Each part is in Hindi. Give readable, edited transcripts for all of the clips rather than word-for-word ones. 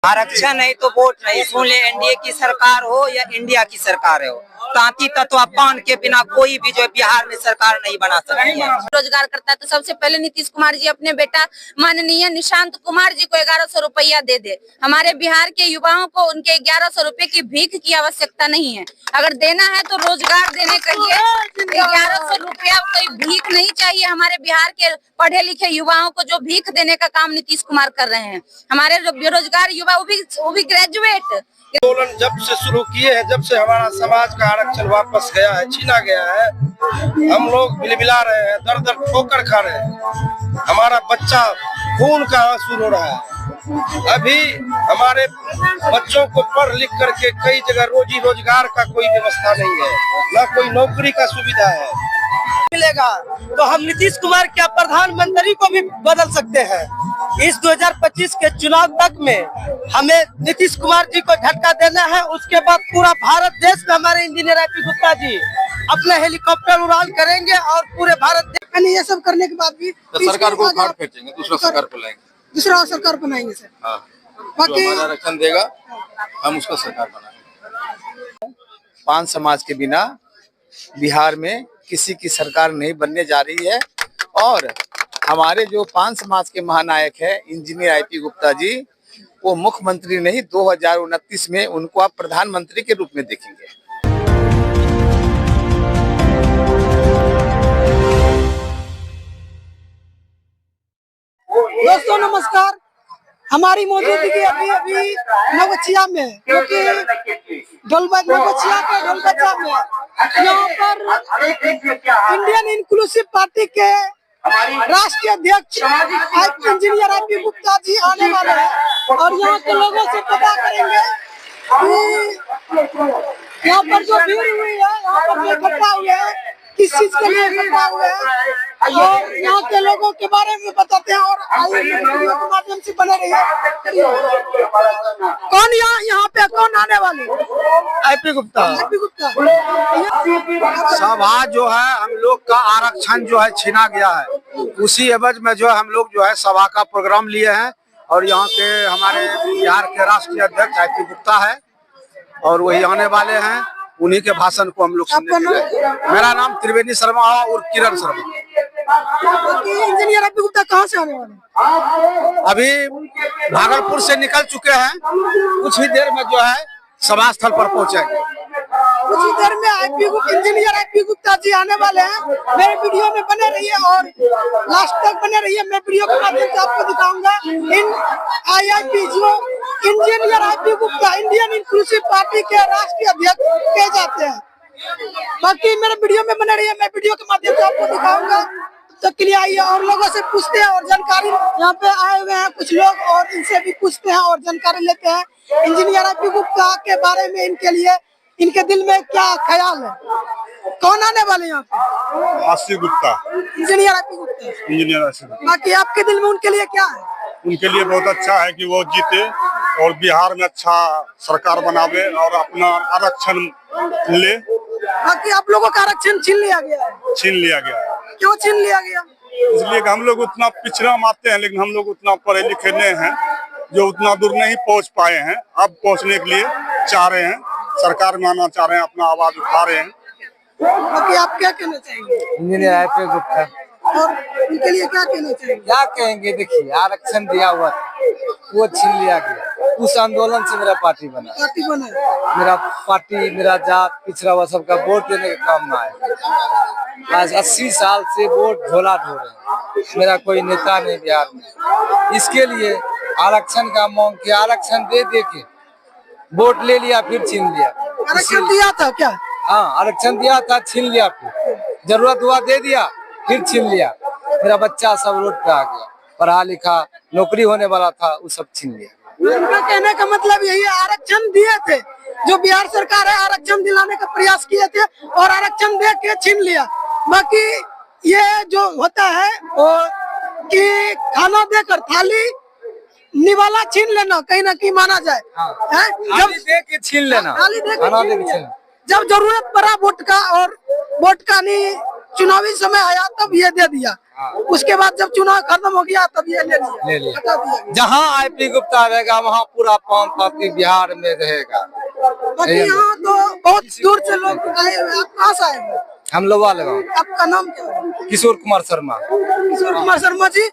आरक्षण नहीं तो वोट नहीं। सुन ले, एनडीए की सरकार हो या इंडिया की सरकार हो, तांती तत्व पान के बिना कोई भी जो बिहार में सरकार नहीं बना सकती है। रोजगार करता है तो सबसे पहले नीतीश कुमार जी अपने बेटा माननीय निशांत कुमार जी को 1100 रुपया दे। हमारे बिहार के युवाओं को उनके 1100 रुपए की भीख की आवश्यकता नहीं है। अगर देना है तो रोजगार देने के लिए 1100 रुपया कोई भीख नहीं चाहिए। हमारे बिहार के पढ़े लिखे युवाओं को जो भीख देने का काम नीतीश कुमार कर रहे हैं। हमारे बेरोजगार युवा वो भी ग्रेजुएट। आंदोलन जब से शुरू किए हैं, जब से हमारा समाज का आरक्षण वापस गया है, छीना गया है, हम लोग बिलबिला रहे हैं, दर दर ठोकर खा रहे हैं। हमारा बच्चा खून का आंसू रो रहा है। अभी हमारे बच्चों को पढ़ लिख करके कई जगह रोजी रोजगार का कोई व्यवस्था नहीं है, न कोई नौकरी का सुविधा है। मिलेगा तो हम नीतीश कुमार क्या प्रधानमंत्री को भी बदल सकते हैं। इस 2025 के चुनाव तक में हमें नीतीश कुमार जी को झटका देना है। उसके बाद पूरा भारत देश में हमारे इंजीनियर आई.पी. गुप्ता जी अपने हेलीकॉप्टर उड़ान करेंगे और पूरे भारत देश में ये सब करने के बाद भी तो सरकार को उखाड़ फेंकेंगे, दूसरा सरकार को लाएंगे, दूसरा सरकार बनाएंगे सर। हाँ, बाकी जो हमारा आरक्षण देगा हम उसका सरकार बनाएंगे। पान समाज के बिना बिहार में किसी की सरकार नहीं बनने जा रही है। और हमारे जो पान समाज के महानायक है इंजीनियर आई.पी. गुप्ता जी, वो मुख्यमंत्री नहीं, 2029 में उनको आप प्रधानमंत्री के रूप में देखेंगे। दोस्तों नमस्कार, हमारी मौजूदगी अभी नवगछिया में, क्योंकि नवगछिया के ढोलबच्चा में यहाँ पर इंडियन इंक्लूसिव पार्टी के राष्ट्रीय अध्यक्ष इंजीनियर आई.पी. गुप्ता जी आने वाले हैं और यहाँ के लोगों से पता करेंगे कि यहाँ पर जो भीड़ हुई है, यहाँ पर जो इकट्ठा हुए हैं, किस चीज के लिए इकट्ठा हुए हैं और यहाँ के लोगों के बारे में बताते हैं। और वीडियो के माध्यम से बने रहिए। कौन यहाँ पे कौन आने वाले? आई.पी. गुप्ता। आई.पी. गुप्ता सभा जो है हम लोग का आरक्षण जो है छीना गया है, उसी एवज में जो है हम लोग जो है सभा का प्रोग्राम लिए हैं। और यहाँ के हमारे बिहार के राष्ट्रीय अध्यक्ष आई.पी. गुप्ता है और वही आने वाले हैं। उन्हीं के भाषण को हम लोग सुनने के लिए। मेरा नाम त्रिवेणी शर्मा और किरण शर्मा। Engineer I P. गुप्ता कहाँ से आने वाले? अभी भागलपुर से निकल चुके हैं, कुछ ही देर में जो है सभा स्थल पर पहुंचेंगे। कुछ ही देर में इंजीनियर आई.पी. गुप्ता जी आने वाले हैं। मेरे वीडियो में बने रहिए और लास्ट तक बने रहिए। मैं वीडियो के माध्यम से आपको दिखाऊंगा इन आई.पी. जो engineer I P. Gupta Indian inclusive party के राष्ट्रीय अध्यक्ष कहे जाते हैं। बाकी मेरे वीडियो में बने रहिए, मैं वीडियो के माध्यम से आपको दिखाऊंगा। तब के लिए आइए और लोगों से पूछते हैं और जानकारी। यहाँ पे आए हुए हैं कुछ लोग और इनसे भी पूछते हैं और जानकारी लेते हैं इंजीनियर आई.पी. गुप्ता के बारे में। इनके लिए इनके दिल में क्या ख्याल है? कौन आने वाले यहाँ पे? आशी Gupta. Engineer I P. Gupta. Engineer आशी गुप्ता। बाकी आपके दिल में उनके लिए क्या है? उनके लिए बहुत अच्छा है कि वो जीते और बिहार में अच्छा सरकार बनावे और अपना आरक्षण ले। बाकी आप लोगों का आरक्षण छीन लिया गया है। छीन लिया गया है। क्यों छीन लिया गया? इसलिए कि हम लोग उतना पिछड़ा मानते हैं, लेकिन हम लोग उतना पढ़े लिखे नहीं हैं जो उतना दूर नहीं पहुंच पाए हैं। अब पहुंचने के लिए चाह रहे हैं, सरकार में आना चाह रहे हैं, अपना आवाज उठा रहे हैं। बाकी आप क्या कहना चाहेंगे? Engineer I P. गुप्ता और उनके लिए क्या कहना चाहेंगे? क्या कहेंगे? देखिए, आरक्षण दिया हुआ था, वो छीन लिया गया। उस आंदोलन से मेरा पार्टी बना। पार्टी बना। मेरा पार्टी, मेरा जात पिछड़ा हुआ सबका वोट देने का काम ना है। आज 80 साल से वोट ढोला ढो रहे हैं, मेरा कोई नेता नहीं बिहार में। इसके लिए आरक्षण का मांग किया, आरक्षण दे के वोट ले लिया, फिर छीन लिया। आरक्षण दिया था क्या? हाँ, आरक्षण दिया था, छीन लिया। फिर जरूरत हुआ दे दिया, फिर छीन लिया। मेरा बच्चा सब रोड पे आ गया, पढ़ा लिखा नौकरी होने वाला था, वो सब छीन लिया। उनका कहने का मतलब यही है, आरक्षण दिए थे, जो बिहार सरकार है आरक्षण दिलाने का प्रयास किए थे और आरक्षण दे के छीन लिया। बाकी ये जो होता है वो कि खाना देकर थाली निवाला छीन लेना कहीं ना कहीं माना जाए। जब दे के छीन लेना, थाली दे के खाना दे छीन के लिया। जब जरूरत पड़ा वोट का और वोट का नहीं चुनावी समय आया तब ये दे दिया, उसके बाद जब चुनाव खत्म हो गया तब ये ले लिया, हटा दिया। जहाँ आईपी गुप्ता रहेगा वहाँ पूरा पान पाती बिहार में रहेगा। बाकी यहाँ तो बहुत दूर से लोग आए हुए हैं। आप कहाँ से आए हुए? हम लोग वाले आपका नाम क्या है? किशोर कुमार शर्मा। किशोर कुमार शर्मा जी,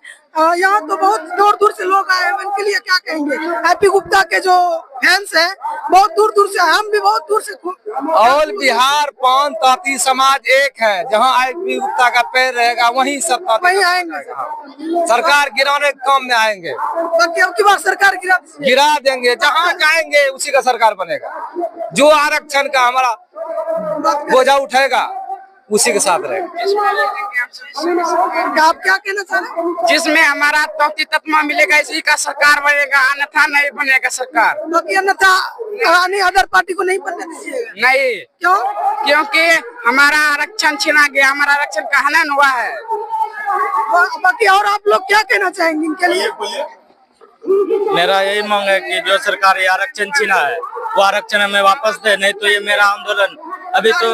यहाँ तो बहुत दूर दूर से लोग आए हैं, इनके लिए क्या कहेंगे? आईपी गुप्ता के जो फैंस हैं बहुत दूर दूर से, हम भी बहुत दूर से। ऑल बिहार पान ताती समाज एक है, जहाँ आईपी गुप्ता का पैर रहेगा वहीं सब वहीं आएंगे। सरकार गिराने के काम में आएंगे। बाकी अब की बार सरकार गिरा देंगे, जहाँ जाएंगे उसी का सरकार बनेगा। जो आरक्षण का हमारा बोझा उठेगा उसी के साथ रहेगा। आप क्या कहना चाह रहे हैं? जिसमें हमारा तौती तत्मा मिलेगा इसी का सरकार बनेगा, अन्यथा नहीं बनेगा सरकार। बाकी अन्यथा अदर पार्टी को नहीं बनने दीजिएगा। नहीं, क्यों? क्योंकि हमारा आरक्षण छीना गया, हमारा आरक्षण का हनन हुआ है। बाकी और आप लोग क्या कहना चाहेंगे इनके लिए? मेरा यही मांग है कि जो सरकार ये आरक्षण छीना है वो आरक्षण हमें वापस दे, नहीं तो ये मेरा आंदोलन अभी तो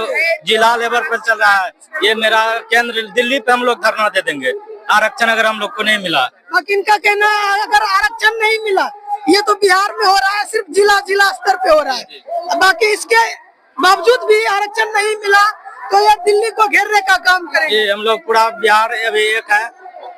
जिला लेवल पर चल रहा है, ये मेरा केंद्र दिल्ली पे हम लोग धरना दे देंगे आरक्षण अगर हम लोग को नहीं मिला। बाकी इनका कहना है अगर आरक्षण नहीं मिला, ये तो बिहार में हो रहा है, सिर्फ जिला स्तर पे हो रहा है, बाकी इसके बावजूद भी आरक्षण नहीं मिला तो ये दिल्ली को घेरने का काम करेंगे। हम लोग पूरा बिहार अभी एक है।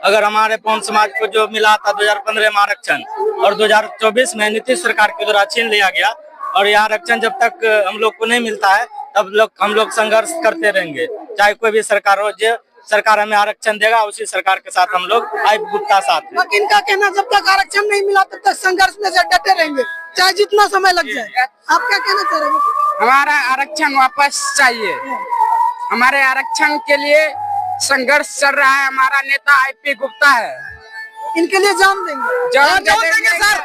अगर हमारे पौन समाज को जो मिला था 2015 में आरक्षण और 2024 में नीतीश सरकार के द्वारा छीन लिया गया, और यह आरक्षण जब तक हम लोग को नहीं मिलता है तब हम लोग संघर्ष करते रहेंगे, चाहे कोई भी सरकार हो। जो सरकार हमें आरक्षण देगा उसी सरकार के साथ हम लोग आईपी गुप्ता साथ हैं। बाकी इनका कहना जब तक आरक्षण नहीं मिला तब तक संघर्ष में से डटे रहेंगे, चाहे जितना समय लग जाए। आप क्या कहना चाह रहे हैं? हमारा आरक्षण वापस चाहिए, हमारे आरक्षण के लिए संघर्ष चल रहा है। हमारा नेता आईपी गुप्ता है, इनके लिए जान देंगे। जान देंगे सर,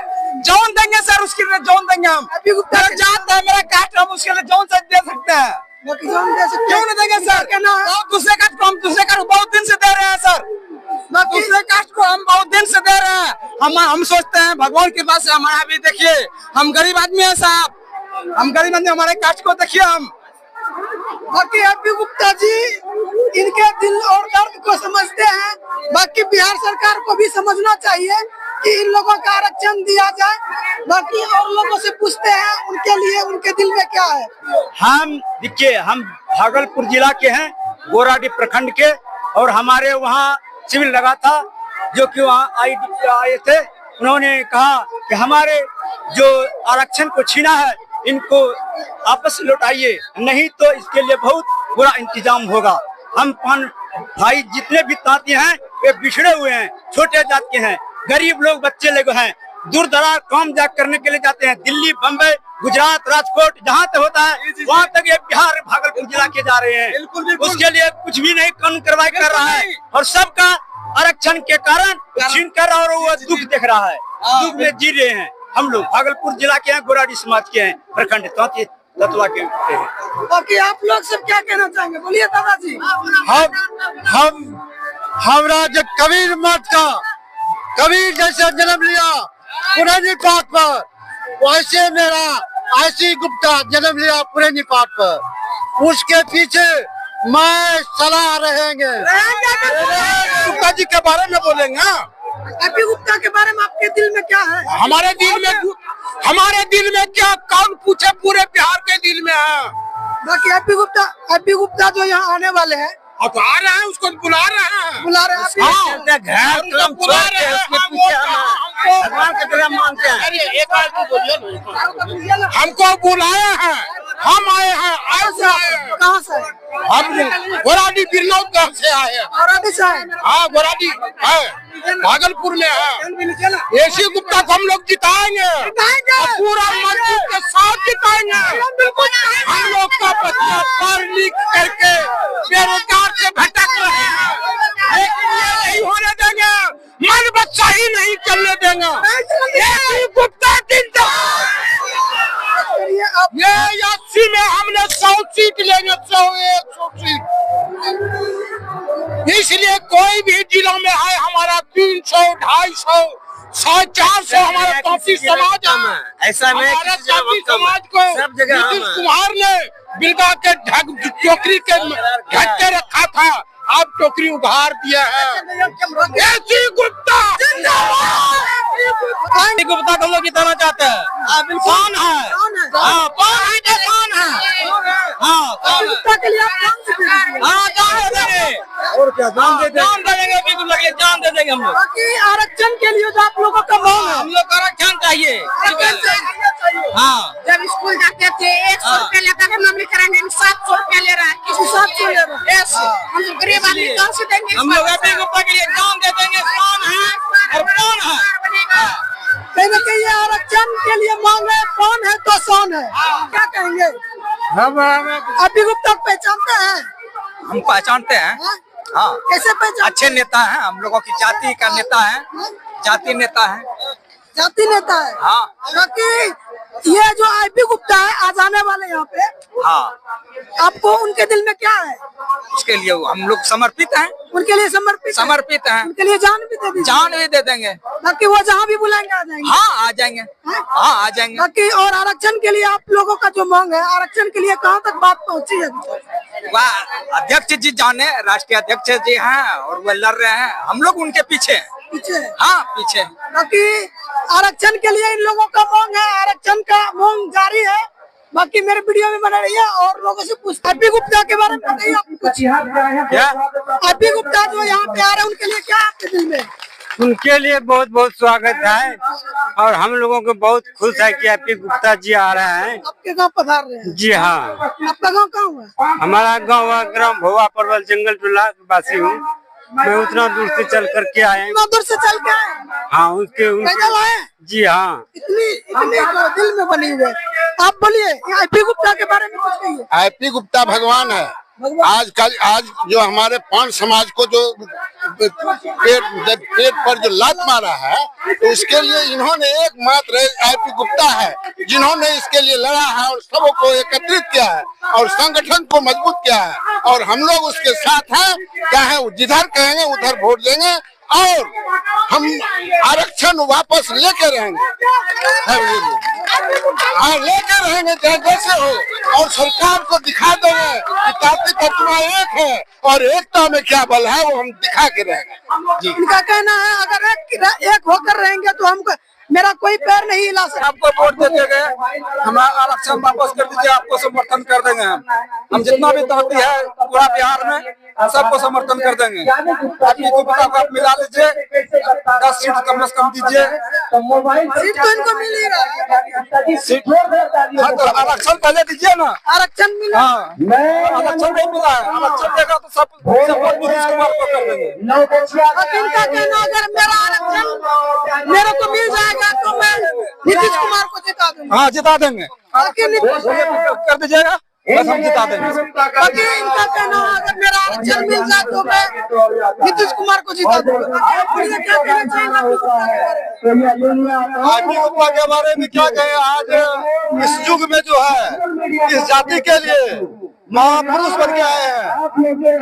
जान देंगे सर, उसके लिए जान देंगे हम। आईपी गुप्ता जान है मेरा कास्ट, हम उसके लिए जान से दे सकते हैं। जान दे सकते क्यों नहीं देंगे सर? दूसरे कास्ट को हम दूसरे कास्ट बहुत दिन से दे रहे हैं सर, दूसरे कास्ट को हम बहुत दिन से दे रहे हैं। हम सोचते हैं भगवान के पास हमारा भी देखिए, हम गरीब आदमी है साहब, हम गरीब आदमी, हमारे कास्ट को देखिए हम। बाकी आईपी गुप्ता जी इनके दिल और दर्द को समझते हैं, बाकी बिहार सरकार को भी समझना चाहिए कि इन लोगों का आरक्षण दिया जाए। बाकी और लोगों से पूछते हैं उनके लिए उनके दिल में क्या है। हम देखिए, हम भागलपुर जिला के हैं, गोराडी प्रखंड के, और हमारे वहाँ शिविर लगा था, जो कि वहाँ आए थे। उन्होंने कहा कि हमारे जो आरक्षण को छीना है इनको आपस लौटाइए, नहीं तो इसके लिए बहुत बुरा इंतजाम होगा। हम भाई जितने भी ताती हैं वे बिछड़े हुए हैं, छोटे जात के हैं, गरीब लोग, बच्चे लोग हैं, दूर दराज काम जा करने के लिए जाते हैं, दिल्ली, बम्बई, गुजरात, राजकोट, जहाँ तक होता है वहाँ तक ये बिहार भागलपुर जिला के जा रहे हैं। उसके लिए कुछ भी नहीं कानून कार्रवाई कर रहा है, और सबका आरक्षण के कारण छीन कर और वो दुख देख रहा है, दुख में जी रहे हैं। हम लोग भागलपुर जिला के हैं, गोराडी समाज के हैं, प्रखंड तत्वा के हैं। बाकी आप लोग सब क्या कहना चाहेंगे? बोलिए दादाजी। हमरा जो कबीर मठ का, कबीर जैसे जन्म लिया पुरानी पाठ पर, वैसे मेरा आईपी गुप्ता जन्म लिया पुरानी पाठ पर। उसके पीछे मैं सलाह रहेंगे। गुप्ता जी के बारे में बोलेंगे। आईपी गुप्ता के बारे में आपके दिल में क्या है? हमारे दिल में क्या, कौन पूछे, पूरे बिहार के दिल में है। बाकी आईपी गुप्ता जो यहाँ आने वाले हैं, अब आ रहे हैं, उसको बुला रहे हैं। बुला रहे हैं, घर बुला रहे हैं, भगवान की तरह मानते हैं। हमको बुलाया है, हम आए हैं। कहाँ से? हम गोराडी बिरनौत गाँव से आए हैं। गोराडी से आए? हाँ, गोराडी है, भागलपुर में है। एसी गुप्ता को हम लोग जिताएंगे, पूरा मजबूत के साथ जिताएंगे। हम लोग का बच्चा पढ़ लिख करके बेरोजगार से भटक रहे हैं, लेकिन ये नहीं होने देंगे, मन बच्चा ही नहीं चलने देंगे। एसी गुप्ता ये 80 में हमने 100 सीट लेंगे, 100 सीट। इसलिए कोई भी जिला में है हमारा 300, 250 400 हमारे काफी समाज है। ऐसा नहीं हमारे काफी समाज को सब जगह नीतीश कुमार ने बिल्का के टोकरी के ढक के रखा था, अब टोकरी उघार दिया है। एसी गुप्ता गुप्ता को लोग जिताना चाहते हैं। कौन है? हाँ, कौन है? कौन है? हाँ, गुप्ता के लिए आप कौन से हाँ, जान दे देंगे। और क्या जान दे देंगे? जान दे देंगे, बिल्कुल लगे जान दे देंगे हम लोग। बाकी आरक्षण के लिए जो आप लोगों का मांग है, हम लोग को आरक्षण चाहिए। हाँ, जब स्कूल जाते थे 100 रुपया लेता था, अमलीकरण 700 रुपया ले रहा है। किसी 700 ले रहा है। हम लोग गरीब आदमी कहाँ से देंगे? हम लोग एपी गुप्ता के लिए जान दे देंगे। कौन है और कौन है? कहीं ना कहीं ये आरक्षण के लिए मांग है, कौन है तो कौन है, क्या कहेंगे? एपी गुप्ता को पहचानते हैं? हम पहचानते हैं। हाँ, कैसे पहचानते? अच्छे नेता हैं, हम लोगों की जाति का नेता है, जाति नेता है। जाति नेता है। हाँ, क्योंकि ये जो एपी गुप्ता है आज आने वाले यहाँ पे, हाँ, आपको उनके दिल में क्या है? उसके लिए हम लोग समर्पित हैं, उनके लिए समर्पित हैं, उनके लिए जान भी दे दी, जान भी दे देंगे। बाकी वो जहाँ भी बुलाएंगे आ जाएंगे। हाँ, आ जाएंगे। हाँ, आ जाएंगे। बाकी और आरक्षण के लिए आप लोगों का जो मांग है, आरक्षण के लिए कहाँ तक बात पहुँची है? वह अध्यक्ष जी जाने, राष्ट्रीय अध्यक्ष जी हैं और वो लड़ रहे हैं, हम लोग उनके पीछे हैं। पीछे? हाँ, पीछे। बाकी आरक्षण के लिए इन लोगों का मांग है, आरक्षण का मांग जारी है। बाकी मेरे वीडियो में बना रही है और लोगों से पूछ। एपी गुप्ता के बारे में बताइए आप कुछ। क्या एपी गुप्ता जो यहाँ पे आ रहे हैं, उनके लिए क्या आपके दिल में? उनके लिए बहुत बहुत स्वागत है और हम लोगों को बहुत खुश है कि एपी गुप्ता जी आ रहे हैं। आपके गांव पधार रहे हैं? जी हाँ। आपका गांव कहाँ हुआ? हमारा गांव ग्राम भोवा परवल जंगल टोला वासी हूँ। मैं उतना दूर से चल करके आए। इतना दूर से चल के आए? हाँ, उसके पैदल आए? जी हाँ। इतनी दिल में बनी हुई है। आप बोलिए एपी गुप्ता के बारे में कुछ कहिए। एपी गुप्ता भगवान है। आज जो हमारे पान समाज को जो पेट पर जो लात मारा है, तो उसके लिए इन्होंने एकमात्र एपी गुप्ता है जिन्होंने इसके लिए लड़ा है और सबको एकत्रित किया है और संगठन को मजबूत किया है और हम लोग उसके साथ हैं। चाहे जिधर कहेंगे उधर वोट देंगे और हम आरक्षण वापस लेके रहेंगे। हाँ, लेके रहेंगे जैसे हो और सरकार को दिखा देंगे कि ताकि तत्व एक है और एकता में क्या बल है, वो हम दिखा के रहेंगे। जी, इनका कहना है अगर एक होकर रहेंगे तो हम मेरा कोई पैर नहीं हिला सकता। आपको वोट देते गए, हमारा आरक्षण वापस कर दीजिए, आपको समर्थन कर देंगे। हम जितना भी तहती है पूरा बिहार में सबको समर्थन कर देंगे। एपी गुप्ता को आप मिला लीजिए, 10 सीट कम से कम दीजिए। सीट तो इनको मिल ही रहा है। हाँ, तो आरक्षण पहले दीजिए ना। आरक्षण मिला? हाँ, आरक्षण नहीं मिला है, आरक्षण देगा तो सब नीतीश कुमार को कर देंगे। इनका कहना अगर मेरा आरक्षण मेरे को मिल जाएगा तो मैं नीतीश कुमार को जिता दूंगा। हाँ, जिता देंगे। कर दीजिएगा, बस हम जिता देंगे। बाकी इनका कहना अगर मेरा आरक्षण मिल जाए तो मैं नीतीश कुमार को जिता दूंगा। क्या कहना चाहिए एपी गुप्ता के बारे में? क्या कहें, आज इस युग में जो है इस जाति के लिए महापुरुष बन के आए हैं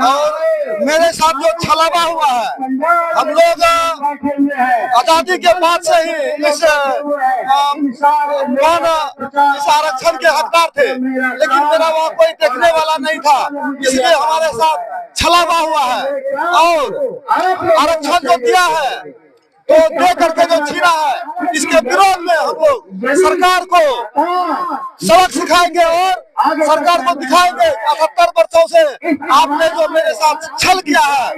और मेरे साथ जो छलावा हुआ है, हम लोग आजादी के बाद से ही इस आरक्षण के हकदार थे, लेकिन मेरा वहाँ कोई देखने वाला नहीं था, इसलिए हमारे साथ छलावा हुआ है और आरक्षण जो दिया है तो दे करके जो छीना है, इसके विरोध में हम लोग सरकार को सबक सिखाएंगे और सरकार को दिखाएंगे 78 वर्षों से आपने जो मेरे साथ छल किया है,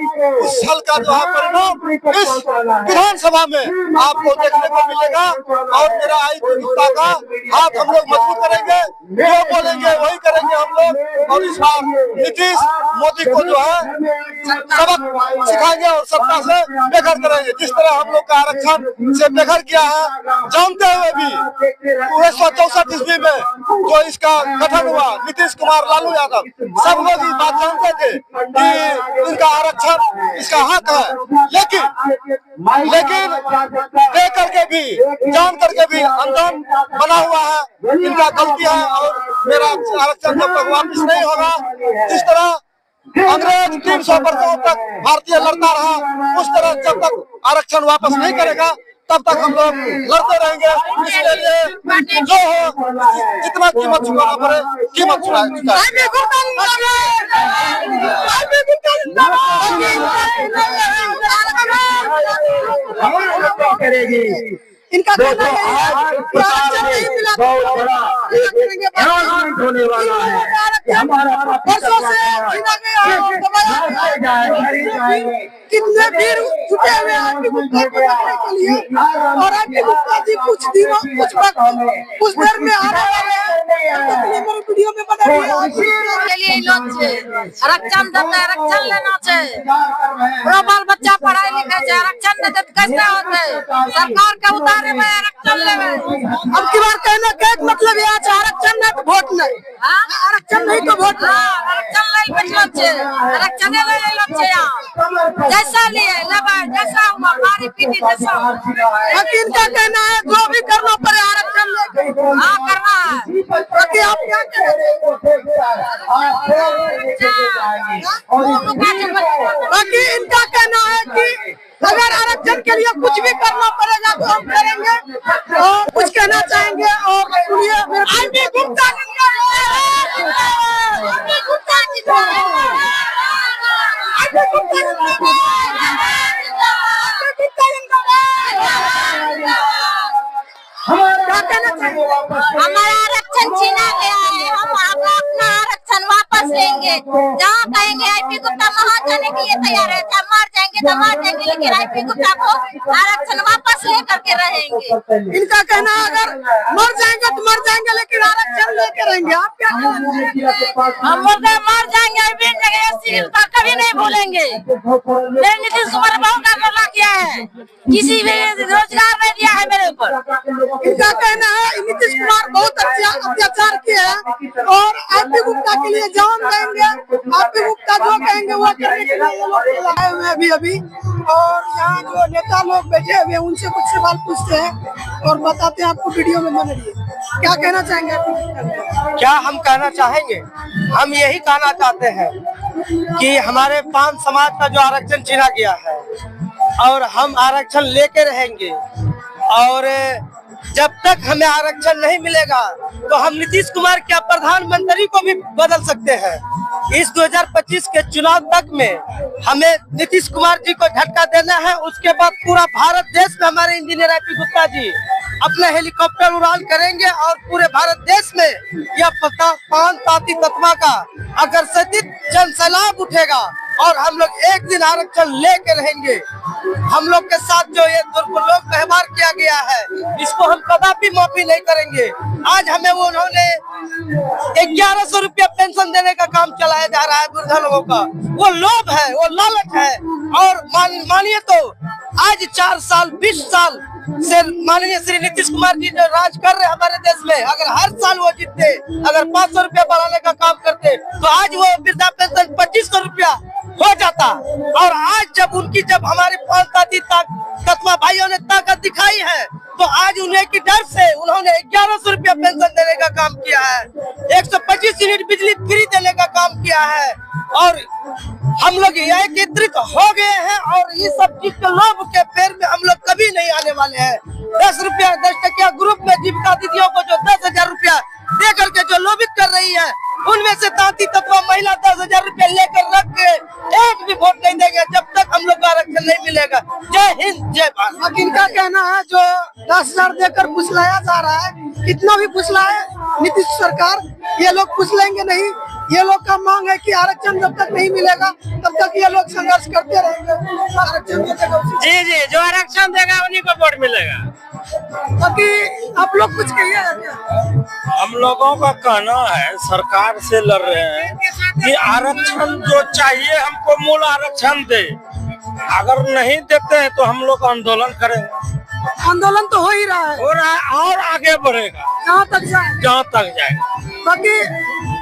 उस छल का जो है परिणाम इस विधानसभा में आपको देखने को मिलेगा और मेरा एपी गुप्ता का हाथ हम लोग मजबूत करेंगे, जो बोलेंगे वही करेंगे हम लोग और इस बार नीतीश मोदी को जो है सबक सिखाएंगे और सत्ता से बेघर करेंगे। जिस तरह हम लोग का आरक्षण से बेघर किया है, जानते हुए भी 1964 ईस्वी में जो इसका गठन हुआ, नीतीश कुमार, लालू यादव, सब लोग ये बात जानते थे कि इनका आरक्षण इसका हक है, लेकिन दे करके भी जान करके भी अनजान बना हुआ है, इनका गलती है और मेरा आरक्षण जब तक वापस नहीं होगा, जिस तरह अंग्रेज 300 वर्षों तक भारतीय लड़ता रहा, उस तरह जब तक आरक्षण वापस नहीं करेगा तब तक हम लोग लड़ते रहेंगे। इसके लिए जो हो जितना कीमत चुकाना पड़े कीमत करेगी। इनका कहना है कि आरक्षण नहीं मिला होने वाला है। हमारा वर्षों से छीना गया है। कितने वीर छुटे हुए हैं आरपी गुप्ता को देखने के लिए, और आरपी गुप्ता जी कुछ देर में आने वाले हैं। मेरे वीडियो में बना के लिए आरक्षण देते, आरक्षण लेना चाहिए। बाल बच्चा पढ़ाई लिखे से आरक्षण न देते कैसे होते? सरकार के उतारे में आरक्षण लेवे। अब की बार कहना क्या मतलब है? आज आरक्षण नहीं तो वोट नहीं, आरक्षण नहीं तो वोट नहीं। आरक्षण ले बैठलो छे, आरक्षण ले लो छे। जैसा लिए लेबा, जैसा हुआ मारी पीटी जैसा। लेकिन क्या कहना है जो भी करना पड़े आरक्षण लेके। हाँ करना है। बाकी आप क्या करेंगे? बाकी इनका कहना है कि अगर आरक्षण के लिए कुछ भी करना पड़ेगा तो हम करेंगे। और कुछ कहना चाहेंगे और सुनिए। आरपी गुप्ता क्या कहना चाहिए? हमारा आरक्षण छीना गया है। हम अपना आरक्षण वापस लेंगे। जहाँ कहेंगे आरपी गुप्ता वहाँ जाने के लिए तैयार है। जब मार जाएंगे तो मार जाएंगे, लेकिन आरपी गुप्ता को आरक्षण वापस ले करके रहेंगे। इनका कहना है अगर मर जाएंगे तो मर जाएंगे, लेकिन आरक्षण लेके रहेंगे। आप क्या कहना? हम मर जाएंगे, कभी नहीं भूलेंगे। नीतीश कुमार बहुत हमला किया है, किसी भी रोजगार नहीं दिया है मेरे ऊपर। इनका कहना है नीतीश कुमार बहुत अत्याचार किए हैं और आरपी गुप्ता के लिए जान देंगे। आरपी गुप्ता जो कहेंगे वो करने के लिए आए हुए अभी। और यहाँ जो नेता लोग बैठे हुए हैं उनसे कुछ सवाल पूछते हैं और बताते हैं आपको वीडियो में। बन रही है क्या कहना चाहेंगे? क्या हम कहना चाहेंगे? हम यही कहना चाहते हैं कि हमारे पान समाज का जो आरक्षण छीना गया है और हम आरक्षण लेके रहेंगे, और जब तक हमें आरक्षण नहीं मिलेगा तो हम नीतीश कुमार क्या प्रधानमंत्री को भी बदल सकते हैं। इस 2025 के चुनाव तक में हमें नीतीश कुमार जी को झटका देना है। उसके बाद पूरा भारत देश में हमारे इंजीनियर आरपी गुप्ता जी अपने हेलीकॉप्टर उड़ान करेंगे और पूरे भारत देश में यह पान ताती तत्वा का अगर सदित जन सैलाब उठेगा और हम लोग एक दिन आरक्षण लेके रहेंगे। हम लोग के साथ जो ये दुर्भाग्य व्यवहार किया गया है इसको हम कदापि माफी नहीं करेंगे। आज हमें वो उन्होंने 1100 रुपया पेंशन देने का काम चलाया जा रहा है वृद्धा लोगों का। वो लोभ है, वो लालच है। और मानिए तो आज 4 साल 20 साल से माननीय श्री नीतीश कुमार जी जो राज कर रहे हमारे देश में, अगर हर साल वो जीतते, अगर 500 रुपया बढ़ाने का काम करते तो आज वो वृद्धा पेंशन 2500 रुपया हो जाता। और आज जब हमारे तत्वा भाइयों ने ताकत दिखाई है तो आज उन्हें की डर से उन्होंने 1100 रुपया पेंशन देने का काम किया है, 125 यूनिट बिजली फ्री देने का काम किया है। और हम लोग एकत्रित हो गए हैं और ये सब चीज के लोभ के पैर में हम लोग कभी नहीं आने वाले हैं। 10 रुपया 10 टकिया ग्रुप में जीविका दीदियों को जो 10,000 रुपया दे करके जो लोभित कर रही है, उनमें से तांती तत्वा महिला 10,000 रुपया लेकर रख के एक भी वोट नहीं देंगे जब तक हम लोग का आरक्षण नहीं मिलेगा। जय हिंद, जय भारत। इनका कहना है जो 10,000 देकर फुसलाया जा रहा है, कितना भी फुसलाए नीतीश सरकार, ये लोग फुसलेंगे नहीं। ये लोग का मांग है कि आरक्षण जब तक नहीं मिलेगा तब तक ये लोग संघर्ष करते रहेंगे। आरक्षण जी जो आरक्षण देगा उन्हीं को वोट मिलेगा। बाकी आप लोग कुछ कहिएगा क्या? हम लोगों का कहना है सरकार से लड़ रहे हैं कि आरक्षण जो चाहिए हमको मूल आरक्षण दे। अगर नहीं देते हैं तो हम लोग आंदोलन करेंगे। आंदोलन तो हो ही रहा है और आगे बढ़ेगा जहाँ तक जाएगा। बाकी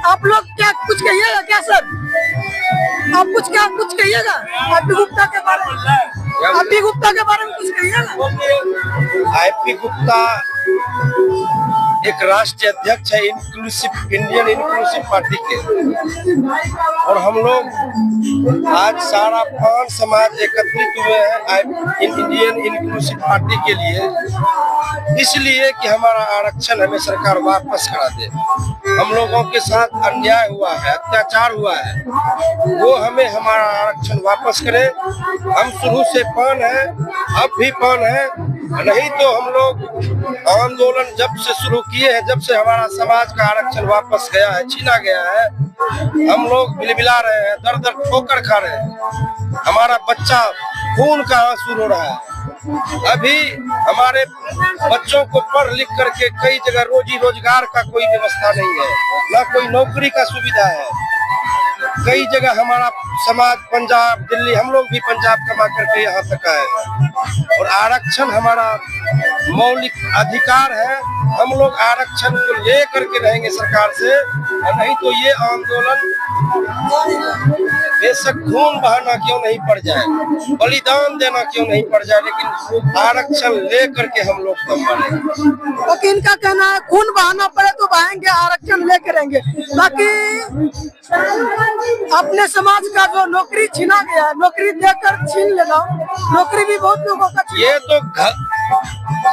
आप लोग क्या कुछ कहिएगा क्या सर? आप कुछ कहिएगा आरपी गुप्ता के बारे में? आरपी गुप्ता के बारे में कुछ कहिएगा? आरपी गुप्ता एक राष्ट्रीय अध्यक्ष है इंडियन इंक्लूसिव पार्टी के, और हम लोग आज सारा 5 समाज एकत्रित हुए हैं इंडियन इंक्लूसिव पार्टी के लिए, इसलिए कि हमारा आरक्षण हमें सरकार वापस करा दे। हम लोगों के साथ अन्याय हुआ है, अत्याचार हुआ है, वो हमें हमारा आरक्षण वापस करे। हम शुरू से पान है, अब भी पान है, नहीं तो हम लोग आंदोलन जब से शुरू किए हैं, जब से हमारा समाज का आरक्षण वापस गया है, छीना गया है, हम लोग बिलबिला रहे हैं, दर दर ठोकर खा रहे हैं। हमारा बच्चा खून का आंसू रो रहा है। अभी हमारे बच्चों को पढ़ लिख करके कई जगह रोजी रोजगार का कोई व्यवस्था नहीं है, ना कोई नौकरी का सुविधा है। कई जगह हमारा समाज पंजाब, दिल्ली, हम लोग भी पंजाब कमा करके यहाँ तक आए, और आरक्षण हमारा मौलिक अधिकार है। हम लोग आरक्षण को ले करके रहेंगे सरकार से, और नहीं तो ये आंदोलन बेशक खून बहाना क्यों नहीं पड़ जाए, बलिदान देना क्यों नहीं पड़ जाए, लेकिन आरक्षण ले करके हम लोग दम भरेंगे। बाकी इनका कहना है खून बहाना पड़े तो बहाएंगे, आरक्षण ले करेंगे। बाकी अपने समाज का जो नौकरी छीना गया है, नौकरी देकर छीन लेना, नौकरी भी बहुत लोगों का, ये तो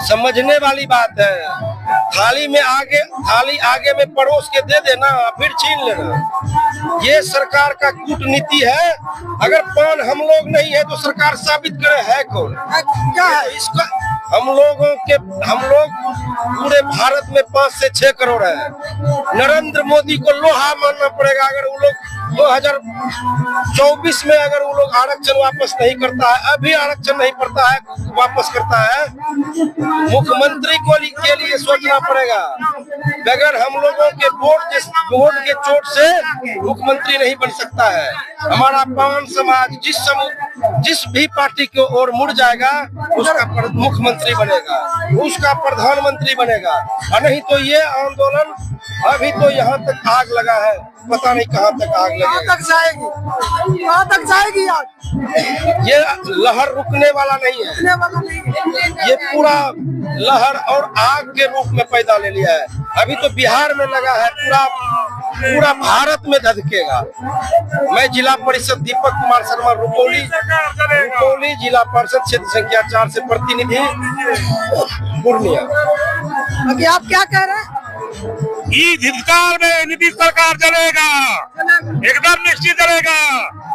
समझने वाली बात है। थाली आगे में परोस के दे देना, फिर छीन लेना, ये सरकार का कूटनीति है। अगर पान हम लोग नहीं है तो सरकार साबित करे है कौन, क्या है इसका। हम लोग पूरे भारत में 5 से 6 करोड़ है। नरेंद्र मोदी को लोहा मानना पड़ेगा अगर वो लोग 2024 में अगर वो लोग आरक्षण वापस नहीं करता है, अभी आरक्षण नहीं पड़ता है, वापस करता है, मुख्यमंत्री को के लिए सोचना पड़ेगा। बगैर हम लोगों के वोट के चोट से मुख्यमंत्री नहीं बन सकता है। हमारा पान समाज जिस भी पार्टी की ओर मुड़ जाएगा उसका मुख्यमंत्री बनेगा, उसका प्रधानमंत्री बनेगा, और नहीं तो ये आंदोलन अभी तो यहाँ तक आग लगा है, पता नहीं कहाँ तक आग लगेगा, कहाँ तक जाएगी आग। ये लहर रुकने वाला नहीं है, ये पूरा लहर और आग के रूप में पैदा ले लिया है। अभी तो बिहार में लगा है, पूरा भारत में धधकेगा। मैं जिला परिषद दीपक कुमार शर्मा, रुपौली जिला परिषद क्षेत्र संख्या 4 से प्रतिनिधि, पूर्णिया। बाकी आप क्या कह रहे हैं? धिक्कार में नीतीश सरकार चलेगा, एकदम निश्चित चलेगा,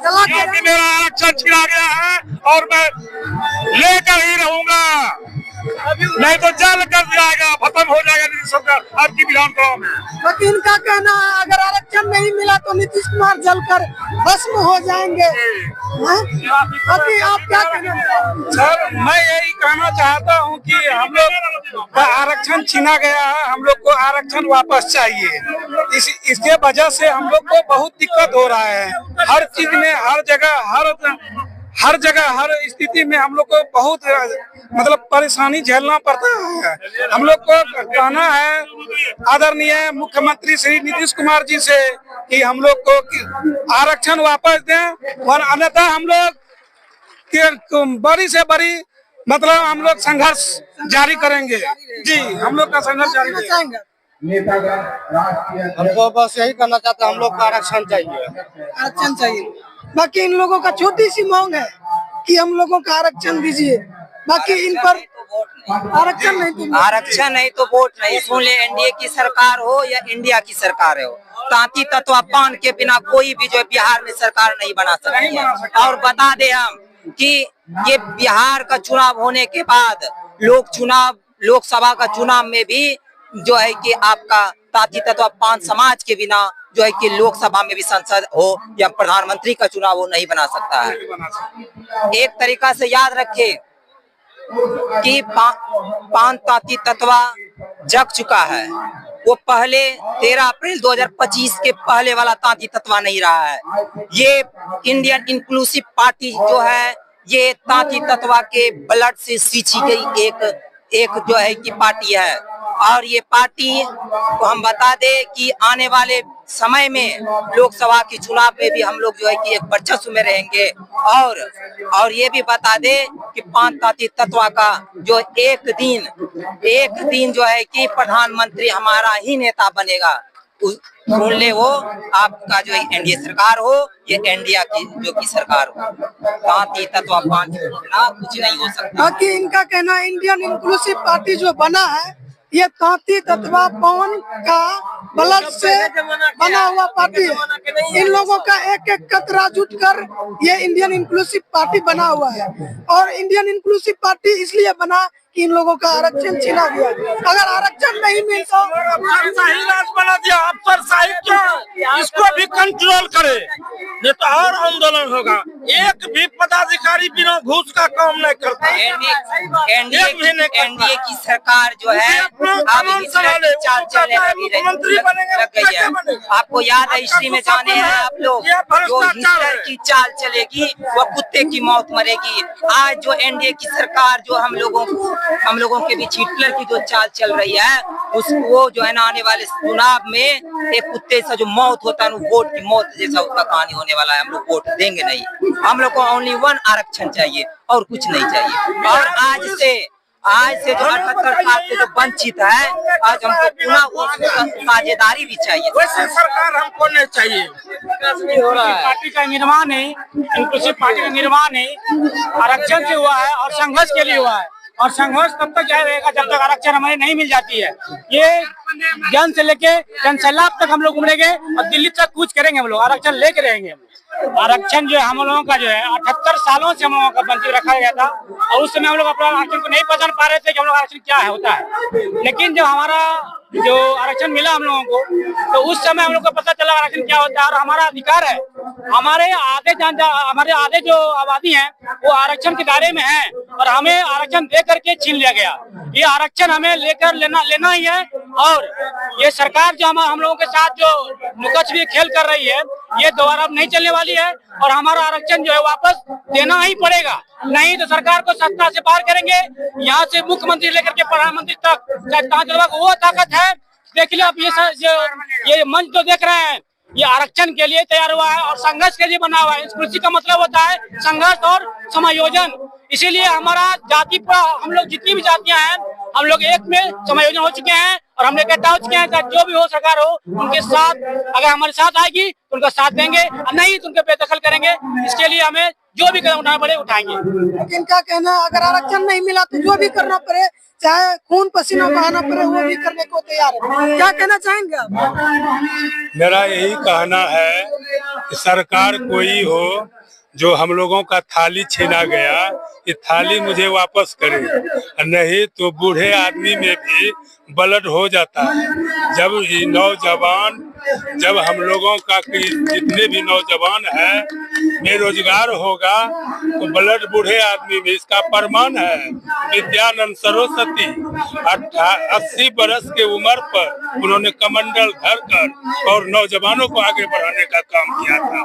क्योंकि मेरा आरक्षण छिना गया है और मैं लेकर ही रहूंगा, नहीं तो जल कर जाएगा, खत्म हो जाएगा नीतीश सरकार आपकी विधानसभा में। बाकी इनका कहना है अगर आरक्षण नहीं मिला तो नीतीश कुमार जलकर भस्म हो जाएंगे। बाकी आप क्या कहना? सर, मैं यही कहना चाहता हूं कि हम लोग का आरक्षण छीना गया है, हम लोग को आरक्षण वापस चाहिए। इसके वजह से हम लोग को बहुत दिक्कत हो रहा है, हर चीज में, हर जगह हर स्थिति में हम लोग को बहुत मतलब परेशानी झेलना पड़ता है। हम लोग को कहना है आदरणीय मुख्यमंत्री श्री नीतीश कुमार जी से कि हम लोग को आरक्षण वापस दें, और अन्यथा हम लोग के बड़ी से बड़ी मतलब हम लोग संघर्ष जारी करेंगे। जी, हम लोग का संघर्ष जारी रहेगा। हमको बस यही कहना चाहते हैं, हम लोग का आरक्षण चाहिए, आरक्षण चाहिए। बाकी इन लोगों का छोटी सी मांग है कि हम लोगों का आरक्षण दीजिए। बाकी इन पर आरक्षण नहीं तो वोट नहीं। सुन ले, एनडीए की सरकार हो या इंडिया की सरकार हो, तांती तत्व पान के बिना कोई भी जो बिहार में सरकार नहीं बना सकती है। और बता दे हम कि ये बिहार का चुनाव होने के बाद लोकसभा का चुनाव में भी जो है कि आपका तांती तत्व पान समाज के बिना जो है कि लोकसभा में भी सांसद हो या प्रधानमंत्री का चुनाव हो नहीं बना सकता है। एक तरीका से याद रखे कि पान तांती तत्वा जग चुका है, वो पहले 13 अप्रैल 2025 के पहले वाला तांती तत्वा नहीं रहा है। ये इंडियन इंक्लूसिव पार्टी जो है, ये तांती तत्वा के ब्लड से सींची गई एक जो है कि पार्टी है। और ये पार्टी को हम बता दे कि आने वाले समय में लोकसभा के चुनाव में भी हम लोग जो है कि एक वर्चस्व में रहेंगे। और ये भी बता दे कि पांच तत्व का जो एक दिन जो है कि प्रधानमंत्री हमारा ही नेता बनेगा, सुन ले वो आपका जो एनडीए सरकार हो, ये इंडिया की जो की सरकार हो, पांच तत्व कुछ नहीं हो सकता। बाकी इनका कहना इंडियन इंक्लूसिव पार्टी जो बना है ये तांती तत्वा पवन का बलद से बना हुआ पार्टी है। इन लोगों का एक एक कतरा जुट कर ये इंडियन इंक्लूसिव पार्टी बना हुआ है। और इंडियन इंक्लूसिव पार्टी इसलिए बना कि इन लोगों का आरक्षण छीना गया। अगर आरक्षण नहीं मिलता अफसरशाही राज बना दिया। अफसरशाही क्या, इसको भी कंट्रोल करे, नहीं तो और आंदोलन होगा। एक भी पदाधिकारी बिना घूस का काम नहीं करता। एनडीए की सरकार जो है अब हिटलर की चाल चलने लग गई है। आपको याद है, हिस्ट्री में जाने हैं आप लोग, जो हिटलर की चाल चलेगी वो कुत्ते की मौत मरेगी। आज जो एनडीए की सरकार जो हम लोगों के बीच हिटलर की जो चाल चल रही है, उसको जो है ना आने वाले चुनाव में एक कुत्ते से जो मौत होता है, वोट की मौत जैसा उसका कहानी होने वाला है। हम लोग वोट देंगे नहीं, हम लोग को ओनली वन आरक्षण चाहिए और कुछ नहीं चाहिए। और आज से जो 78 साल से जो वंचित है, आज हमको पुनः वो साझेदारी भी चाहिए। वैसे सरकार हमको नहीं चाहिए। हो रहा है पार्टी का निर्माण है, इंक्लूसिव पार्टी का निर्माण है, आरक्षण से हुआ है और संघर्ष के लिए हुआ है। और संघर्ष तब तक जारी रहेगा जब तक आरक्षण हमें नहीं मिल जाती है। ये जन से लेके जन सैलाब तक हम लोग घूमेंगे और दिल्ली तक कूच करेंगे। हम लोग आरक्षण लेके रहेंगे। आरक्षण जो है हम लोगों का जो है 78 सालों से हम लोगों का वंचित रखा गया था और उस समय हम लोग अपना आरक्षण को नहीं पहचान पा रहे थे कि हम लोग आरक्षण क्या है होता है। लेकिन जब हमारा जो आरक्षण मिला हम लोगों को, तो उस समय हम लोग को पता चला आरक्षण क्या होता है और हमारा अधिकार है। हमारे आधे जो आबादी है वो आरक्षण के दायरे में है और हमें आरक्षण दे करके छीन लिया गया। ये आरक्षण हमें लेना ही है। और ये सरकार जो हम लोगों के साथ जो नुकच खेल कर रही है, ये दोबारा अब नहीं चलने वाली है और हमारा आरक्षण जो है वापस देना ही पड़ेगा। नहीं तो सरकार को सत्ता से पार करेंगे। यहाँ से मुख्यमंत्री लेकर के प्रधानमंत्री तक वो ताकत है। देख लो आप ये मंच तो देख रहे हैं, ये आरक्षण के लिए तैयार हुआ है और संघर्ष के लिए बना हुआ है। कृषि का मतलब होता है संघर्ष और समायोजन। इसीलिए हमारा जाति पर हम लोग जितनी भी जातियां हैं, हम लोग एक में समायोजन हो चुके हैं और हम लोग इकट्ठा हो चुके हैं। जो भी हो सरकार हो, उनके साथ अगर हमारे साथ आएगी तो उनका साथ देंगे, नहीं तो उनके बेदखल करेंगे। इसके लिए हमें जो भी कदम उठाना पड़े उठाएंगे। लेकिन क्या कहना, अगर आरक्षण नहीं मिला तो जो भी करना पड़े, चाहे खून पसीना बहाना पड़े, वो भी करने को तैयार है। क्या कहना चाहेंगे आप? मेरा यही कहना है कि सरकार कोई हो जो हम लोगों का थाली छीना गया, ये थाली मुझे वापस करे, नहीं तो बूढ़े आदमी में भी ब्लड हो जाता है। जब ये नौजवान, जब हम लोगों का जितने भी नौजवान हैं बेरोजगार होगा तो ब्लड बूढ़े आदमी में, इसका प्रमाण है विद्यानंद सरस्वती 80 बरस के उम्र पर उन्होंने कमंडल धरकर और नौजवानों को आगे बढ़ाने का काम किया था।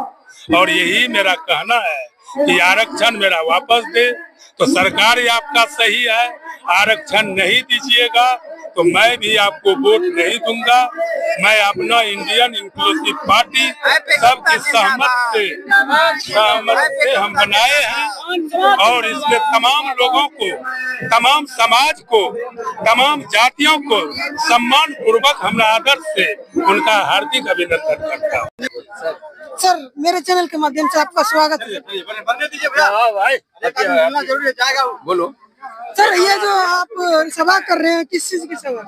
और यही मेरा कहना है कि आरक्षण मेरा वापस दे। तो सरकार ही आपका सही है, आरक्षण नहीं दीजिएगा तो मैं भी आपको वोट नहीं दूंगा। मैं अपना इंडियन इंक्लूसिव पार्टी सबकी सहमत से हम बनाए हैं और इसमें तमाम लोगों को, तमाम समाज को, तमाम जातियों को सम्मान पूर्वक हम आदर से उनका हार्दिक अभिनंदन करता हूँ। सर, मेरे चैनल के माध्यम से आपका स्वागत है। बोलो सर, ये जो आप सभा कर रहे हैं, किस चीज की सभा?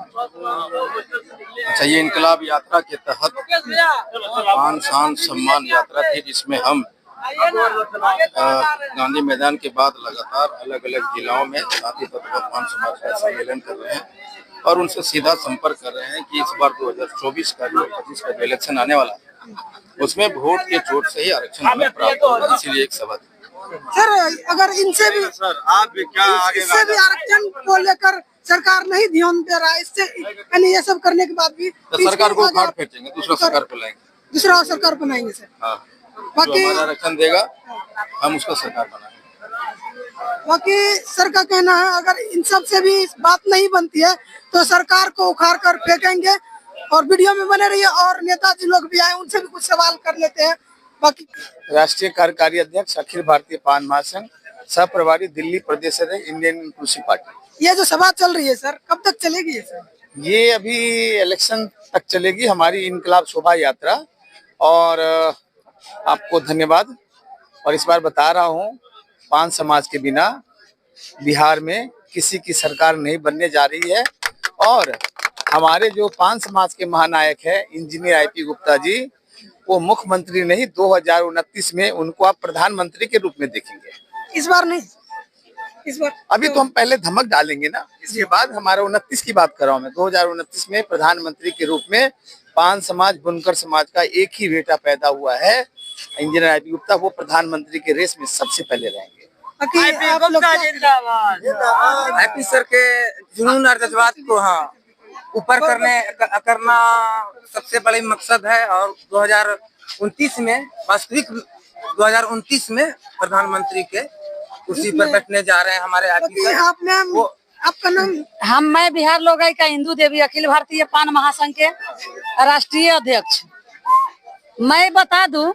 अच्छा, ये इनकलाब यात्रा के तहत मान शान सम्मान यात्रा थी, जिसमें हम गांधी मैदान के बाद लगातार अलग अलग जिलाओं में जाति तत्व समाज का सम्मेलन कर रहे हैं और उनसे सीधा संपर्क कर रहे हैं कि इस बार 2024 का जो 25 का जो इलेक्शन आने वाला है, उसमें वोट के चोट से ही आरक्षण हमें प्राप्त होगा। इसीलिए एक सभा। सर, अगर इनसे भी आरक्षण को लेकर सरकार नहीं ध्यान दे रहा है, इससे यानी ये सब करने के बाद भी तो सरकार को उखाड़ फेंकेंगे, दूसरा सरकार को लाएंगे, दूसरा सरकार बनाएंगे सर। हाँ, बाकी जो आरक्षण देगा हम उसका सरकार बनाएंगे। बाकी सर का कहना है अगर इन सब से भी बात नहीं बनती है तो सरकार को उखाड़ कर फेंकेंगे और वीडियो में बने रहिए और नेताजी लोग भी आए, उनसे भी कुछ सवाल कर लेते हैं। बाकी राष्ट्रीय कार्यकारी अध्यक्ष अखिल भारतीय पान महासंघ, सह प्रभारी दिल्ली प्रदेश अध्यक्ष इंडियन इंक्लूसिव पार्टी। ये जो सभा चल रही है सर, कब तक चलेगी ये सर? ये अभी इलेक्शन तक चलेगी हमारी इनकलाब शोभा यात्रा। और आपको धन्यवाद। और इस बार बता रहा हूँ, पान समाज के बिना बिहार में किसी की सरकार नहीं बनने जा रही है। और हमारे जो पान समाज के महानायक है इंजीनियर आईपी गुप्ता जी, वो मुख्यमंत्री नहीं, 2029 में उनको आप प्रधानमंत्री के रूप में देखेंगे। इस बार नहीं, इस बार अभी तो हम पहले धमक डालेंगे ना, इसके बाद हमारा 29 की बात कर रहा हूँ मैं। 2029 में प्रधानमंत्री के रूप में पान समाज, बुनकर समाज का एक ही बेटा पैदा हुआ है इंजीनियर आईपी गुप्ता, वो प्रधानमंत्री के रेस में सबसे पहले रहेंगे। आईपी सर के जुनून और जज्बात को ऊपर करना सबसे बड़ी मकसद है। और 2029 में वास्तविक 2029 में प्रधानमंत्री के कुर्सी पर बैठने जा रहे हैं हमारे आईपी सर। आपका नाम? मैं बिहार लोगाई का इंदू देवी, अखिल भारतीय पान महासंघ के राष्ट्रीय अध्यक्ष। मैं बता दूं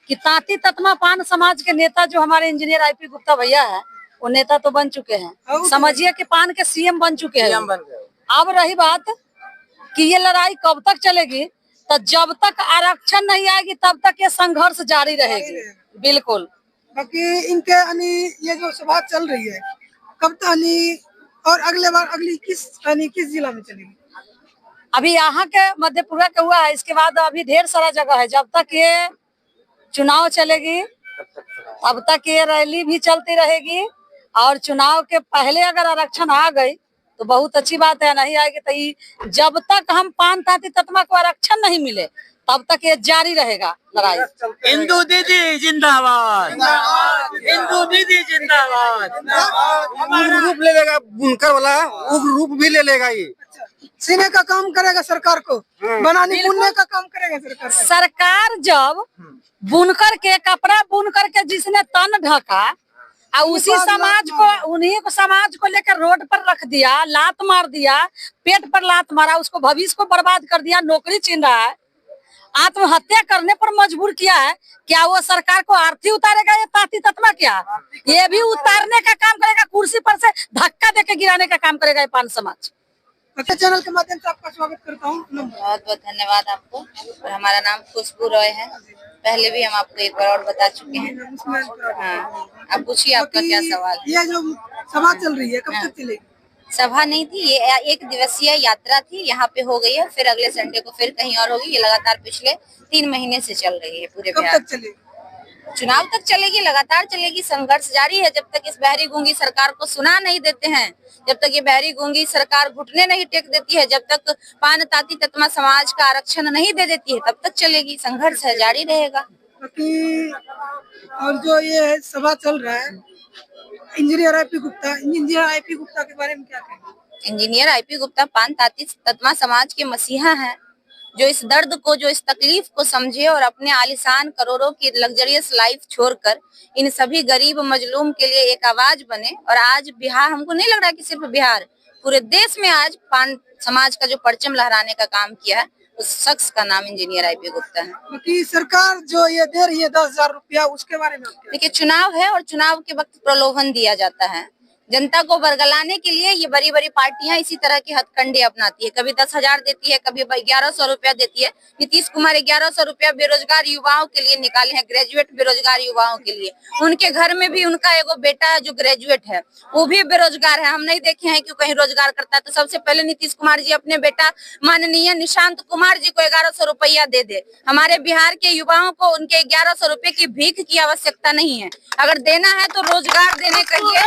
कि तांती ततमा पान समाज के नेता जो हमारे इंजीनियर आईपी गुप्ता भैया है, वो नेता तो बन चुके हैं, समझिए कि पान के सीएम बन चुके हैं। अब रही बात कि ये लड़ाई कब तक चलेगी, तो जब तक आरक्षण नहीं आएगी तब तक ये संघर्ष जारी रहेगी। बिल्कुल। बाकी इनके ये जो सभा चल रही है कब तक और अगले बार किस जिला में चलेगी? अभी यहाँ के मधेपुरा का हुआ है, इसके बाद अभी ढेर सारा जगह है। जब तक ये चुनाव चलेगी तब तक ये रैली भी चलती रहेगी। और चुनाव के पहले अगर आरक्षण आ गई तो बहुत अच्छी बात है, नहीं आएगी तो जब तक हम पान तांती ततमा को आरक्षण नहीं मिले तब तक ये जारी रहेगा लड़ाई। हिंदू दीदी जिंदाबाद, हिंदू दीदी जिंदाबाद। रूप ले लेगा, बुनकर वाला उग्र रूप भी ले लेगा। ये सीने का काम करेगा सरकार को, बनाने बुनने का काम करेगा सरकार। सरकार जब बुनकर के कपड़ा बुनकर के जिसने तन ढका और उसी समाज को, उन्हीं को समाज को लेकर रोड पर रख दिया, लात मार दिया, पेट पर लात मारा, उसको भविष्य को बर्बाद कर दिया, नौकरी छीन रहा है, आत्महत्या करने पर मजबूर किया है। क्या वो सरकार को आरती उतारेगा या तांती ततमा? क्या ये भी उतारने का काम करेगा, कुर्सी पर से धक्का देके गिराने का काम करेगा ये पान समाज। अच्छा, चैनल के माध्यम से आपका स्वागत करता हूँ। बहुत बहुत धन्यवाद आपको। और हमारा नाम खुशबू रॉय है, पहले भी हम आपको एक बार और बता चुके हैं। हाँ, आप पूछिए, आपका क्या सवाल है? ये जो सभा चल रही है कब तक चलेगी? सभा नहीं थी, ये एक दिवसीय यात्रा थी, यहाँ पे हो गई है, फिर अगले संडे को फिर कहीं और होगी। ये लगातार पिछले 3 महीने से चल रही है पूरे बिहार। कब तक चलेगी? चुनाव तक चलेगी, लगातार चलेगी, संघर्ष जारी है। जब तक इस बहरी गूंगी सरकार को सुना नहीं देते हैं, जब तक ये बहरी गूंगी सरकार घुटने नहीं टेक देती है, जब तक पान तांती ततमा समाज का आरक्षण नहीं दे देती है, तब तक चलेगी, संघर्ष है, जारी रहेगा। और जो ये सभा चल रहा है इंजीनियर आईपी गुप्ता के बारे में क्या कहेंगे? इंजीनियर आईपी गुप्ता पान तांती ततमा समाज के मसीहा हैं, जो इस दर्द को, जो इस तकलीफ को समझे और अपने आलिशान करोड़ों की लग्जरियस लाइफ छोड़कर इन सभी गरीब मजलूम के लिए एक आवाज बने। और आज बिहार, हमको नहीं लग रहा कि सिर्फ बिहार, पूरे देश में आज पान समाज का जो परचम लहराने का काम किया है, उस शख्स का नाम इंजीनियर आईपी गुप्ता है। क्योंकि सरकार जो ये दे रही है 10,000 रुपया, उसके बारे में देखिए, चुनाव है और चुनाव के वक्त प्रलोभन दिया जाता है जनता को बरगलाने के लिए। ये बड़ी बड़ी पार्टियां इसी तरह के हथकंडे अपनाती है, कभी 10,000 देती है, कभी 1100 रुपया देती है। नीतीश कुमार 1100 रुपया बेरोजगार युवाओं के लिए निकाले हैं, ग्रेजुएट बेरोजगार युवाओं के लिए। उनके घर में भी उनका एगो बेटा है जो ग्रेजुएट है, वो भी बेरोजगार है, हम नहीं देखे हैं कि कहीं रोजगार करता है। तो सबसे पहले नीतीश कुमार जी अपने बेटा माननीय निशांत कुमार जी को 1100 रुपया दे दे। हमारे बिहार के युवाओं को उनके 1100 रुपए की भीख की आवश्यकता नहीं है, अगर देना है तो रोजगार देने के लिए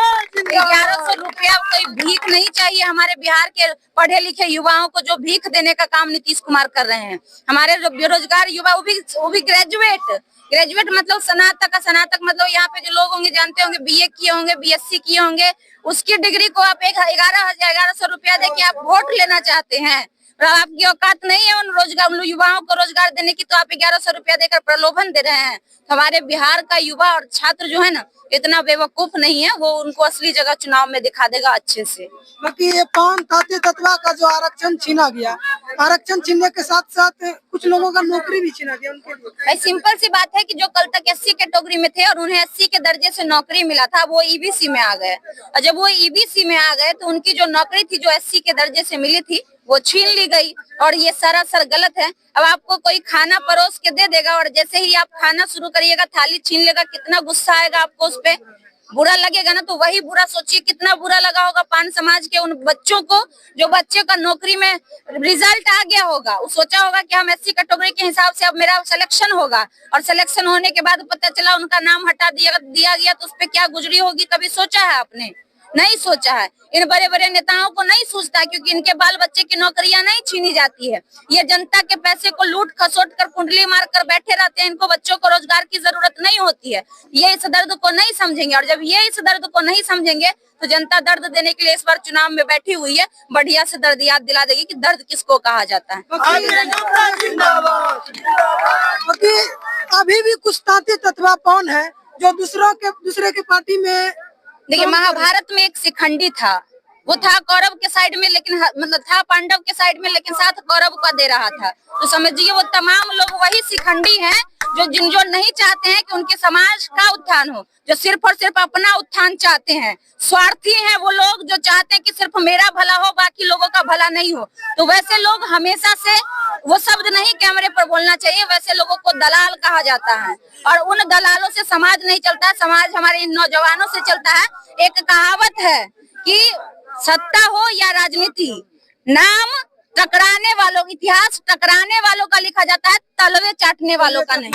1100 रुपया कोई भीख नहीं चाहिए। हमारे बिहार के पढ़े लिखे युवाओं को जो भीख देने का काम नीतीश कुमार कर रहे हैं, हमारे जो बेरोजगार युवा, वो भी ग्रेजुएट मतलब स्नातक मतलब यहाँ पे जो लोग होंगे जानते होंगे, बीए किए होंगे, बीएससी किए होंगे, उसकी डिग्री को आप 1100 रुपया दे के आप वोट लेना चाहते हैं। और आपकी औकात नहीं है उन रोजगार, उन युवाओं को रोजगार देने की, तो आप 1100 रुपया देकर प्रलोभन दे रहे हैं। हमारे बिहार का युवा और छात्र जो है ना, इतना बेवकूफ नहीं है, वो उनको असली जगह चुनाव में दिखा देगा अच्छे से। बाकी ये पान ताते तत्वा का जो आरक्षण छीना गया, आरक्षण छीनने के साथ साथ कुछ लोगों का नौकरी भी छीना गया उनके लिए। भाई सिंपल सी बात है कि जो कल तक एससी कैटेगरी में थे और उन्हें एससी के दर्जे से नौकरी मिला था, वो ईबीसी में आ गए, और जब वो ईबीसी में आ गए तो उनकी जो नौकरी थी जो एससी के दर्जे से मिली थी वो छीन ली गई, और ये सरासर गलत है। अब आपको कोई खाना परोस के दे देगा और जैसे ही आप खाना शुरू करिएगा थाली छीन लेगा, कितना गुस्सा आएगा आपको, उस पे बुरा लगेगा ना। तो वही बुरा सोचिए कितना बुरा लगा होगा पान समाज के उन बच्चों को, जो बच्चे का नौकरी में रिजल्ट आ गया होगा, वो सोचा होगा कि हम एससी कैटेगरी के हिसाब से अब मेरा सिलेक्शन होगा, और सिलेक्शन होने के बाद पता चला उनका नाम हटा दिया गया, तो उस पे क्या गुजरी होगी, कभी सोचा है आपने? नहीं सोचा है। इन बड़े बड़े नेताओं को नहीं सोचता, क्योंकि इनके बाल बच्चे की नौकरियां नहीं छीनी जाती है। ये जनता के पैसे को लूट खसोट कर कुंडली मार कर बैठे रहते हैं। इनको बच्चों को रोजगार की जरूरत नहीं होती है। ये इस दर्द को नहीं समझेंगे, और जब ये इस दर्द को नहीं समझेंगे तो जनता दर्द देने के लिए इस बार चुनाव में बैठी हुई है, बढ़िया से दर्द याद दिला देगी कि दर्द किसको कहा जाता है। अभी भी कुछ तांते तत्वा कौन है जो दूसरे के पार्टी में। देखिए, महाभारत में एक शिखंडी था, वो था कौरव के साइड में, लेकिन मतलब था पांडव के साइड में, लेकिन साथ कौरव का दे रहा था। तो समझिए वो तमाम लोग वही शिखंडी हैं जो नहीं चाहते हैं कि उनके समाज का उत्थान हो, जो सिर्फ और सिर्फ अपना उत्थान चाहते हैं। स्वार्थी हैं वो लोग जो चाहते हैं कि सिर्फ मेरा भला हो, बाकी लोगों का भला नहीं हो। तो वैसे लोग हमेशा से, वो शब्द नहीं कैमरे पर बोलना चाहिए, वैसे लोगों को दलाल कहा जाता है, और उन दलालों से समाज नहीं चलता। समाज हमारे इन नौजवानों से चलता है। एक कहावत है कि सत्ता हो या राजनीति, नाम टकराने वालों, इतिहास टकराने वालों का लिखा जाता है, तलवे चाटने वालों का नहीं।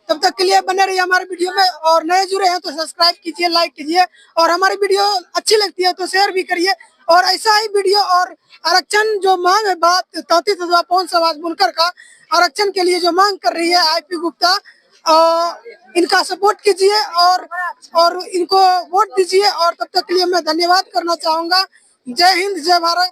तब तक के लिए बने रहिए हमारे वीडियो में, और नए जुड़े हैं तो सब्सक्राइब कीजिए, लाइक कीजिए, और हमारी वीडियो अच्छी लगती है तो शेयर भी करिए। और ऐसा ही वीडियो और आरक्षण जो मांग है, बात 33,000 पौन समाज बुनकर का आरक्षण के लिए जो मांग कर रही है आईपी गुप्ता, इनका सपोर्ट कीजिए और इनको वोट दीजिए। और तब तक के लिए मैं धन्यवाद करना चाहूंगा। जय हिंद, जय भारत।